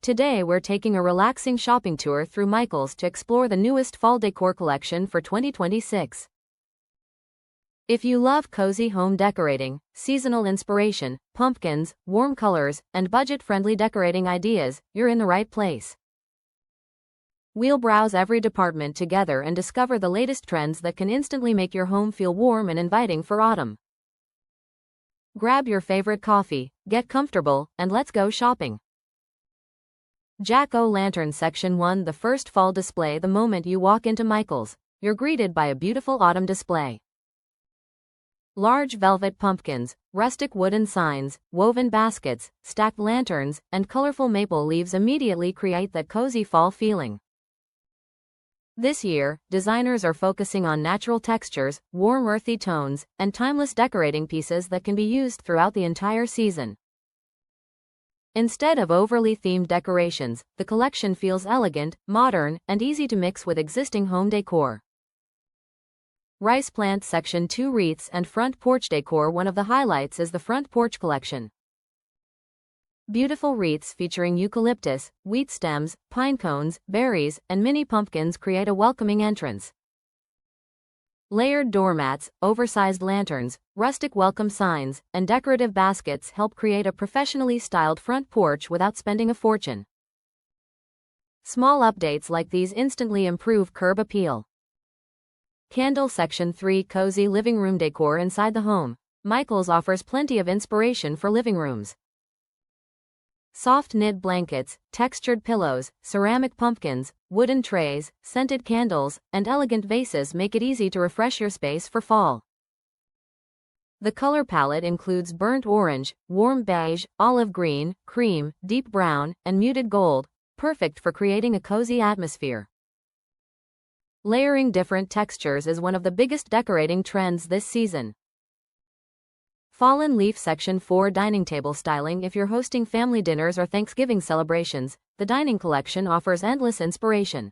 Today we're taking a relaxing shopping tour through Michaels to explore the newest fall decor collection for 2026. If you love cozy home decorating, seasonal inspiration, pumpkins, warm colors, and budget-friendly decorating ideas, you're in the right place. We'll browse every department together and discover the latest trends that can instantly make your home feel warm and inviting for autumn. Grab your favorite coffee, get comfortable, and let's go shopping. Jack-o'-lantern Section 1. The first fall display. The moment you walk into Michaels, you're greeted by a beautiful autumn display. Large velvet pumpkins, rustic wooden signs, woven baskets, stacked lanterns, and colorful maple leaves immediately create that cozy fall feeling. This year, designers are focusing on natural textures, warm earthy tones, and timeless decorating pieces that can be used throughout the entire season. Instead of overly themed decorations, the collection feels elegant, modern, and easy to mix with existing home decor. Rice Plant Section 2. Wreaths and front porch decor. One of the highlights is the front porch collection. Beautiful wreaths featuring eucalyptus, wheat stems, pine cones, berries, and mini pumpkins create a welcoming entrance. Layered doormats, oversized lanterns, rustic welcome signs, and decorative baskets help create a professionally styled front porch without spending a fortune. Small updates like these instantly improve curb appeal. Candle Section 3. Cozy living room decor. Inside the home, Michaels offers plenty of inspiration for living rooms. Soft knit blankets, textured pillows, ceramic pumpkins, wooden trays, scented candles, and elegant vases make it easy to refresh your space for fall. The color palette includes burnt orange, warm beige, olive green, cream, deep brown, and muted gold, perfect for creating a cozy atmosphere. Layering different textures is one of the biggest decorating trends this season. Fallen Leaf Section 4. Dining table styling. If you're hosting family dinners or Thanksgiving celebrations, the dining collection offers endless inspiration.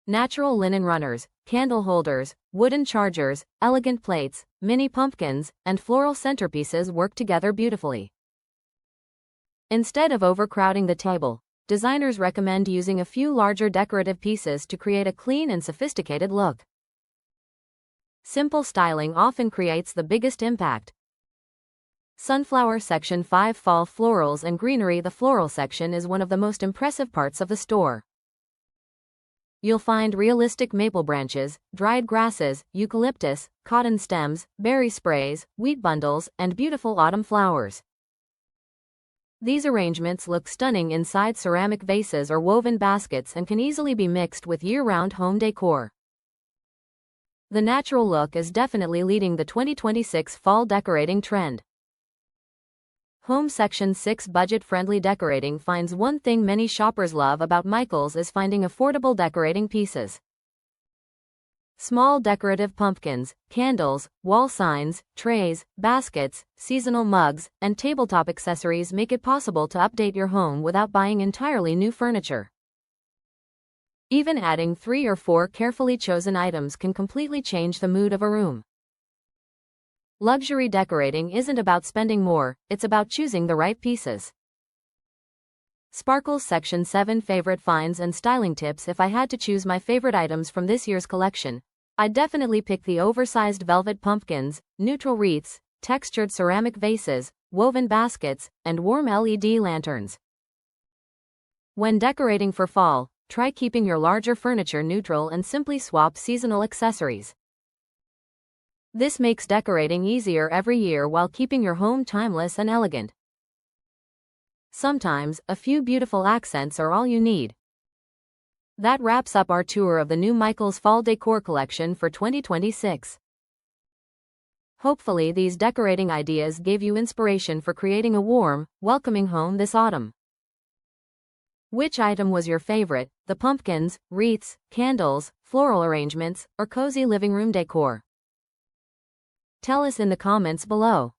Natural linen runners, candle holders, wooden chargers, elegant plates, mini pumpkins, and floral centerpieces work together beautifully. Instead of overcrowding the table, designers recommend using a few larger decorative pieces to create a clean and sophisticated look. Simple styling often creates the biggest impact. Sunflower Section 5. Fall florals and greenery. The floral section is one of the most impressive parts of the store. You'll find realistic maple branches, dried grasses, eucalyptus, cotton stems, berry sprays, wheat bundles, and beautiful autumn flowers. These arrangements look stunning inside ceramic vases or woven baskets and can easily be mixed with year-round home decor. The natural look is definitely leading the 2026 fall decorating trend. Home Section 6. Budget-friendly decorating. Finds. One thing many shoppers love about Michaels is finding affordable decorating pieces. Small decorative pumpkins, candles, wall signs, trays, baskets, seasonal mugs, and tabletop accessories make it possible to update your home without buying entirely new furniture. Even adding 3 or 4 carefully chosen items can completely change the mood of a room. Luxury decorating isn't about spending more, it's about choosing the right pieces. Sparkles Section 7. Favorite finds and styling tips. If I had to choose my favorite items from this year's collection, I'd definitely pick the oversized velvet pumpkins, neutral wreaths, textured ceramic vases, woven baskets, and warm LED lanterns. When decorating for fall, try keeping your larger furniture neutral and simply swap seasonal accessories. This makes decorating easier every year while keeping your home timeless and elegant. Sometimes, a few beautiful accents are all you need. That wraps up our tour of the new Michaels Fall Decor Collection for 2026. Hopefully these decorating ideas gave you inspiration for creating a warm, welcoming home this autumn. Which item was your favorite, the pumpkins, wreaths, candles, floral arrangements, or cozy living room decor? Tell us in the comments below.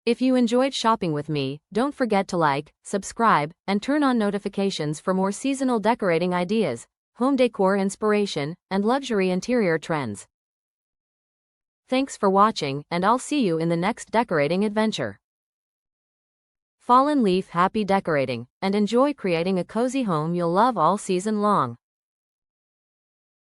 If you enjoyed shopping with me, don't forget to like, subscribe, and turn on notifications for more seasonal decorating ideas, home decor inspiration, and luxury interior trends. Thanks for watching, and I'll see you in the next decorating adventure. Fallen leaf happy decorating, and enjoy creating a cozy home you'll love all season long.